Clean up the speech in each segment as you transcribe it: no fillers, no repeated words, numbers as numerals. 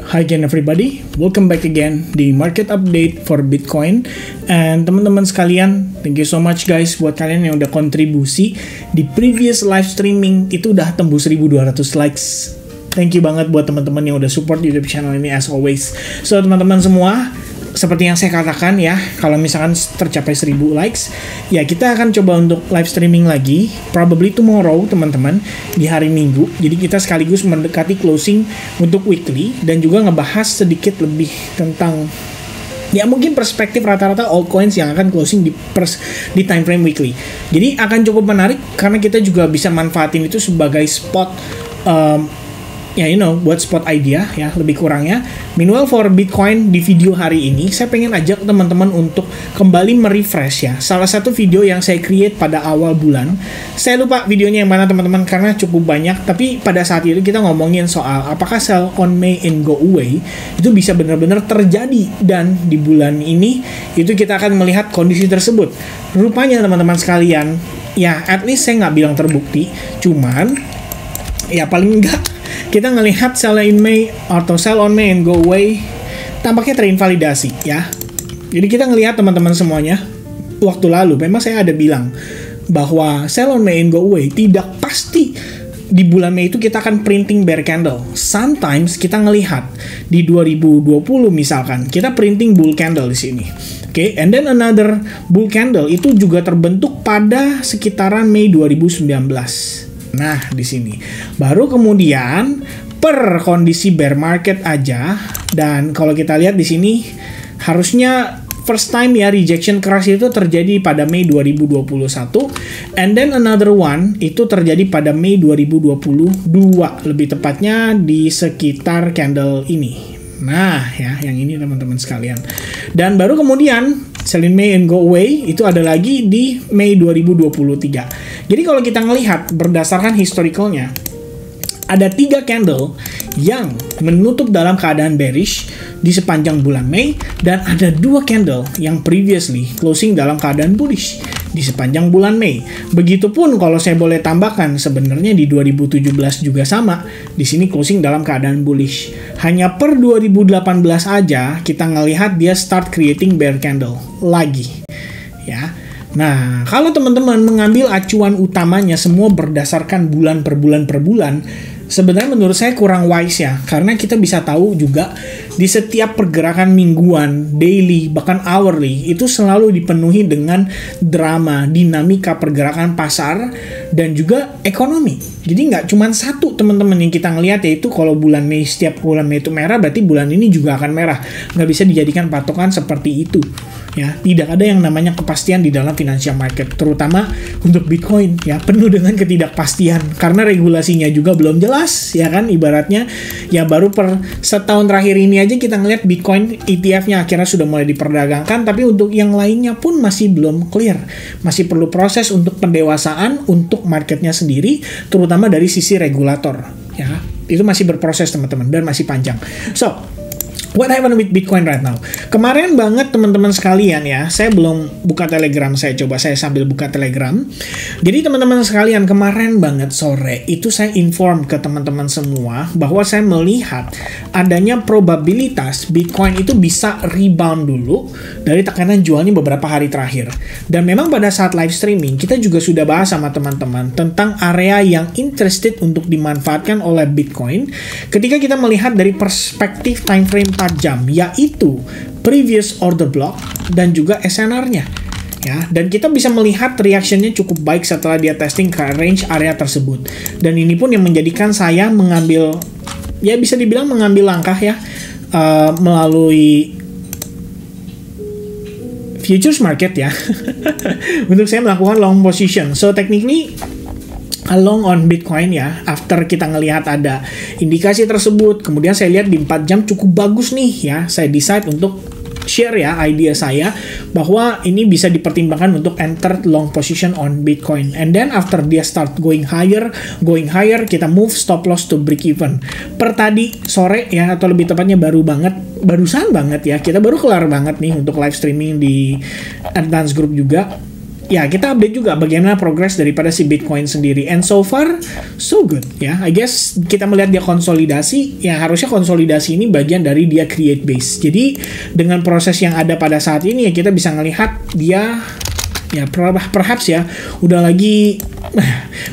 Hi again everybody, welcome back again di market update for Bitcoin. And teman-teman sekalian, thank you so much guys buat kalian yang udah kontribusi di previous live streaming itu udah tembus 1200 likes. Thank you banget buat teman-teman yang udah support YouTube channel ini as always. So teman-teman semua, seperti yang saya katakan ya, kalau misalkan tercapai 1000 likes, ya kita akan coba untuk live streaming lagi, probably tomorrow teman-teman, di hari Minggu. Jadi kita sekaligus mendekati closing untuk weekly, dan juga ngebahas sedikit lebih tentang ya mungkin perspektif rata-rata altcoins yang akan closing di time frame weekly. Jadi akan cukup menarik, karena kita juga bisa manfaatin itu sebagai spot ya buat spot idea ya lebih kurangnya. Meanwhile for Bitcoin di video hari ini saya pengen ajak teman-teman untuk kembali merefresh ya salah satu video yang saya create pada awal bulan. Saya lupa videonya yang mana teman-teman karena cukup banyak, tapi pada saat itu kita ngomongin soal apakah sell on May and go away itu bisa benar-benar terjadi, dan di bulan ini itu kita akan melihat kondisi tersebut. Rupanya teman-teman sekalian, ya at least saya nggak bilang terbukti, cuman ya paling enggak kita ngelihat sell in May atau sell on May and go away tampaknya terinvalidasi ya. Jadi kita ngelihat teman-teman semuanya, waktu lalu memang saya ada bilang bahwa sell on May and go away tidak pasti di bulan Mei itu kita akan printing bear candle. Sometimes kita ngelihat di 2020 misalkan kita printing bull candle di sini. Oke, and then another bull candle itu juga terbentuk pada sekitaran Mei 2019. Nah, di sini baru kemudian per kondisi bear market aja, dan kalau kita lihat di sini harusnya first time ya rejection keras itu terjadi pada Mei 2021, and then another one itu terjadi pada Mei 2022, lebih tepatnya di sekitar candle ini. Nah, ya yang ini teman-teman sekalian. Dan baru kemudian sell in May and go away itu ada lagi di Mei 2023. Jadi kalau kita ngelihat berdasarkan historicalnya, ada 3 candle yang menutup dalam keadaan bearish di sepanjang bulan Mei, dan ada 2 candle yang previously closing dalam keadaan bullish di sepanjang bulan Mei. Begitupun kalau saya boleh tambahkan, sebenarnya di 2017 juga sama. Di sini closing dalam keadaan bullish. Hanya per 2018 aja kita ngelihat dia start creating bear candle lagi. Ya. Nah, kalau teman-teman mengambil acuan utamanya semua berdasarkan bulan per bulan, sebenarnya menurut saya kurang wise ya, karena kita bisa tahu juga di setiap pergerakan mingguan, daily, bahkan hourly itu selalu dipenuhi dengan drama, dinamika pergerakan pasar dan juga ekonomi. Jadi nggak cuma satu teman-teman yang kita ngelihat, yaitu kalau bulan Mei, setiap bulan Mei itu merah, berarti bulan ini juga akan merah. Nggak bisa dijadikan patokan seperti itu. Ya, tidak ada yang namanya kepastian di dalam financial market, terutama untuk Bitcoin ya, penuh dengan ketidakpastian karena regulasinya juga belum jelas ya kan. Ibaratnya ya baru per setahun terakhir ini aja kita ngelihat Bitcoin ETF-nya akhirnya sudah mulai diperdagangkan, tapi untuk yang lainnya pun masih belum clear, masih perlu proses untuk pendewasaan untuk marketnya sendiri, terutama dari sisi regulator ya. Itu masih berproses teman-teman dan masih panjang. So what happened with Bitcoin right now? Kemarin banget teman-teman sekalian ya, saya belum buka Telegram, saya sambil buka Telegram. Jadi teman-teman sekalian, kemarin banget sore itu saya inform ke teman-teman semua bahwa saya melihat adanya probabilitas Bitcoin itu bisa rebound dulu dari tekanan jualnya beberapa hari terakhir. Dan memang pada saat live streaming kita juga sudah bahas sama teman-teman tentang area yang interested untuk dimanfaatkan oleh Bitcoin ketika kita melihat dari perspektif time frame 4 jam, yaitu previous order block dan juga SNR-nya ya. Dan kita bisa melihat reaction-nya cukup baik setelah dia testing ke range area tersebut. Dan ini pun yang menjadikan saya mengambil, ya bisa dibilang mengambil langkah ya melalui futures market ya untuk saya melakukan long position. So technically long on Bitcoin ya, after kita ngelihat ada indikasi tersebut, kemudian saya lihat di 4 jam cukup bagus nih ya, saya decide untuk share ya idea saya bahwa ini bisa dipertimbangkan untuk enter long position on Bitcoin. And then after dia start going higher, kita move stop loss to break even. Per tadi sore ya, atau lebih tepatnya barusan banget ya, kita baru kelar banget nih untuk live streaming di Advance Group juga. ya kita update juga bagaimana progres daripada si Bitcoin sendiri. And so far, so good ya. I guess kita melihat dia konsolidasi, ya harusnya konsolidasi ini bagian dari dia create base. Jadi dengan proses yang ada pada saat ini ya kita bisa ngelihat dia ya perhaps ya udah lagi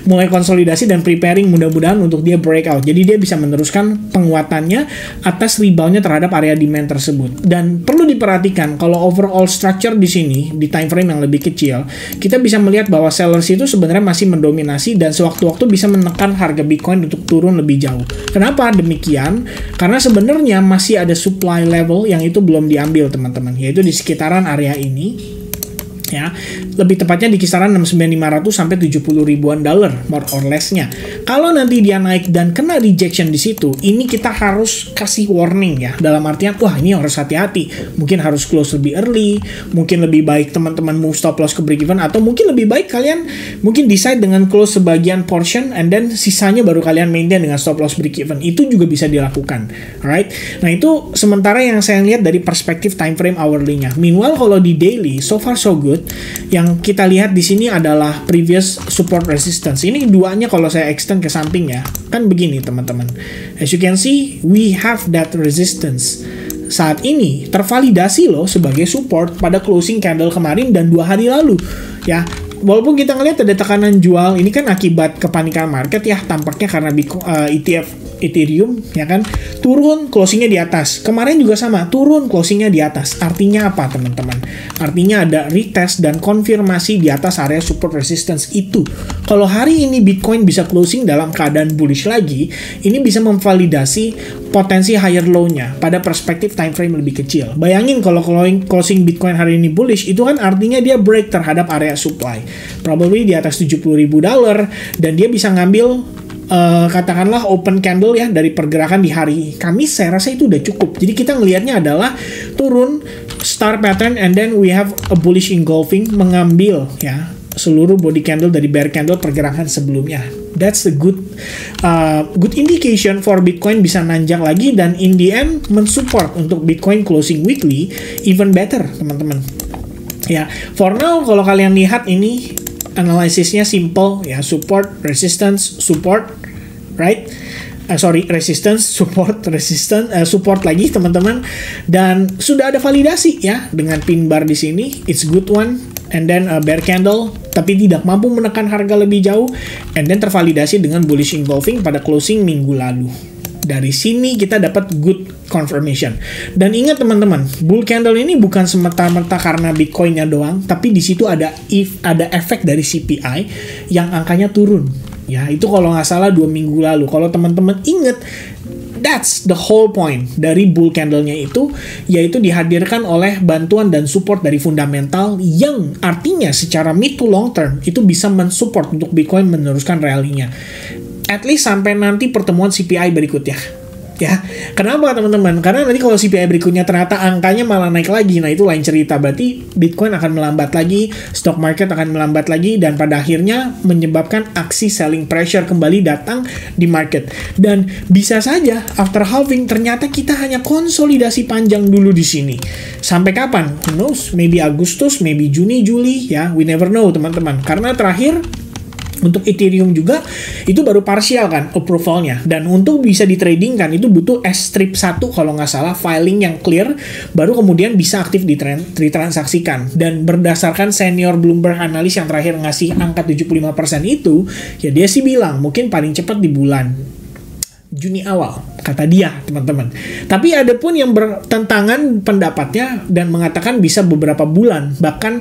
mulai konsolidasi dan preparing mudah-mudahan untuk dia breakout. Jadi dia bisa meneruskan penguatannya atas reboundnya terhadap area demand tersebut. Dan perlu diperhatikan kalau overall structure di sini di time frame yang lebih kecil, kita bisa melihat bahwa sellers itu sebenarnya masih mendominasi dan sewaktu-waktu bisa menekan harga Bitcoin untuk turun lebih jauh. Kenapa demikian? Karena sebenarnya masih ada supply level yang itu belum diambil teman-teman, yaitu di sekitaran area ini. Ya, lebih tepatnya di kisaran 69.500 sampai 70 ribuan dolar more or less-nya. Kalau nanti dia naik dan kena rejection di situ, ini kita harus kasih warning ya. Dalam artian, wah ini harus hati-hati. Mungkin harus close lebih early, mungkin lebih baik teman-teman move stop loss ke break even, atau mungkin lebih baik kalian mungkin decide dengan close sebagian portion and then sisanya baru kalian maintain dengan stop loss break even. Itu juga bisa dilakukan. Alright. Nah, itu sementara yang saya lihat dari perspektif time frame hourly-nya. Meanwhile kalau di daily, so far so good. Yang kita lihat di sini adalah previous support resistance. Ini duanya kalau saya extend ke samping ya. Kan begini teman-teman. As you can see, we have that resistance. Saat ini tervalidasi loh sebagai support pada closing candle kemarin dan 2 hari lalu. Ya, walaupun kita ngelihat ada tekanan jual, ini kan akibat kepanikan market ya, tampaknya karena ETF Ethereum ya kan turun, closingnya di atas. Kemarin juga sama, turun, closingnya di atas. Artinya apa teman-teman? Artinya ada retest dan konfirmasi di atas area support resistance itu. Kalau hari ini Bitcoin bisa closing dalam keadaan bullish lagi, ini bisa memvalidasi potensi higher low-nya pada perspektif time frame lebih kecil. Bayangin kalau closing Bitcoin hari ini bullish, itu kan artinya dia break terhadap area supply. Probably di atas 70.000 dolar dan dia bisa ngambil katakanlah open candle ya dari pergerakan di hari Kamis. Saya rasa itu udah cukup. Jadi kita ngelihatnya adalah turun star pattern and then we have a bullish engulfing, mengambil ya seluruh body candle dari bear candle pergerakan sebelumnya. That's a good indication for Bitcoin bisa nanjak lagi dan in the end mensupport untuk Bitcoin closing weekly even better teman-teman. Ya, for now kalau kalian lihat ini analisisnya simple ya, support, resistance, support, right? Resistance, support, support lagi teman-teman, dan sudah ada validasi ya dengan pin bar di sini, it's good one, and then a bear candle, tapi tidak mampu menekan harga lebih jauh, and then tervalidasi dengan bullish engulfing pada closing minggu lalu. Dari sini kita dapat good confirmation. Dan ingat teman-teman, bull candle ini bukan semata-mata karena Bitcoinnya doang, tapi di situ ada efek dari CPI yang angkanya turun. Ya, itu kalau nggak salah 2 minggu lalu. Kalau teman-teman ingat, that's the whole point dari bull candle-nya itu, yaitu dihadirkan oleh bantuan dan support dari fundamental yang artinya secara mid to long term itu bisa mensupport untuk Bitcoin meneruskan rally-nya. At least sampai nanti pertemuan CPI berikutnya. Ya, kenapa teman-teman? Karena nanti kalau CPI berikutnya ternyata angkanya malah naik lagi, nah itu lain cerita. Berarti Bitcoin akan melambat lagi, stock market akan melambat lagi, dan pada akhirnya menyebabkan aksi selling pressure kembali datang di market. Dan bisa saja after halving ternyata kita hanya konsolidasi panjang dulu di sini. Sampai kapan? Who knows? Maybe Agustus, maybe Juni, Juli, ya, we never know teman-teman. Karena terakhir untuk Ethereum juga itu baru partial kan approvalnya, dan untuk bisa ditradingkan itu butuh S-strip 1 kalau nggak salah, filing yang clear baru kemudian bisa aktif ditransaksikan. Dan berdasarkan senior Bloomberg analis yang terakhir ngasih angka 75% itu, ya dia sih bilang mungkin paling cepat di bulan Juni awal, kata dia teman-teman. Tapi ada pun yang bertentangan pendapatnya dan mengatakan bisa beberapa bulan, bahkan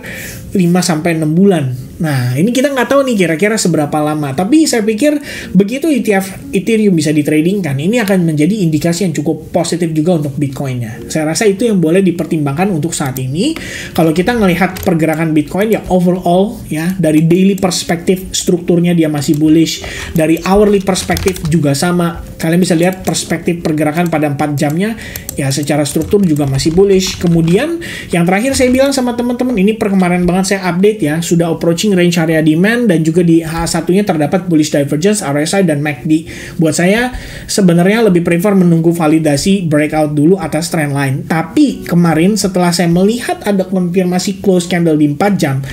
5-6 bulan. Nah, ini kita nggak tahu nih kira-kira seberapa lama. Tapi saya pikir begitu ETF Ethereum bisa ditradingkan, ini akan menjadi indikasi yang cukup positif juga untuk Bitcoin-nya. Saya rasa itu yang boleh dipertimbangkan untuk saat ini. Kalau kita ngelihat pergerakan Bitcoin ya overall ya, dari daily perspektif strukturnya dia masih bullish, dari hourly perspektif juga sama. Kalian bisa lihat perspektif pergerakan pada 4 jamnya, ya secara struktur juga masih bullish. Kemudian yang terakhir saya bilang sama teman-teman, ini kemarin banget saya update ya, sudah approaching range area demand dan juga di H1-nya terdapat bullish divergence, RSI dan MACD. Buat saya sebenarnya lebih prefer menunggu validasi breakout dulu atas trend line. Tapi kemarin setelah saya melihat ada konfirmasi close candle di 4 jam,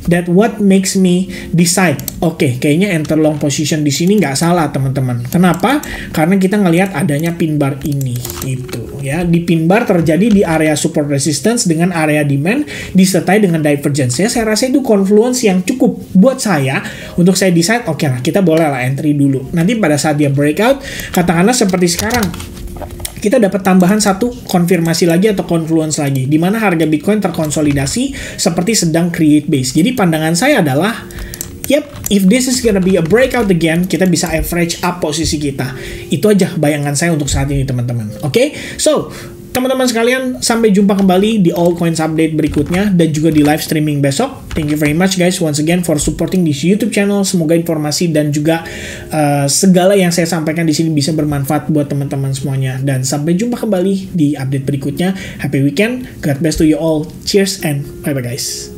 that what makes me decide, oke, kayaknya enter long position di sini nggak salah teman-teman. Kenapa? Karena kita ngelihat adanya pin bar ini, itu ya. Di pin bar terjadi di area support resistance dengan area demand disertai dengan divergence. Ya, saya rasa itu confluence yang cukup buat saya untuk saya decide, oke lah, kita boleh lah entry dulu. Nanti pada saat dia breakout, katakanlah seperti sekarang, kita dapat tambahan satu konfirmasi lagi atau confluence lagi, di mana harga Bitcoin terkonsolidasi seperti sedang create base. Jadi pandangan saya adalah, yep, if this is gonna be a breakout again, kita bisa average up posisi kita. Itu aja bayangan saya untuk saat ini teman-teman. Oke? So, teman-teman sekalian, sampai jumpa kembali di Altcoins Update berikutnya dan juga di live streaming besok. Thank you very much guys once again for supporting this YouTube channel. Semoga informasi dan juga segala yang saya sampaikan di sini bisa bermanfaat buat teman-teman semuanya. Dan sampai jumpa kembali di update berikutnya. Happy weekend. God bless to you all. Cheers and bye-bye guys.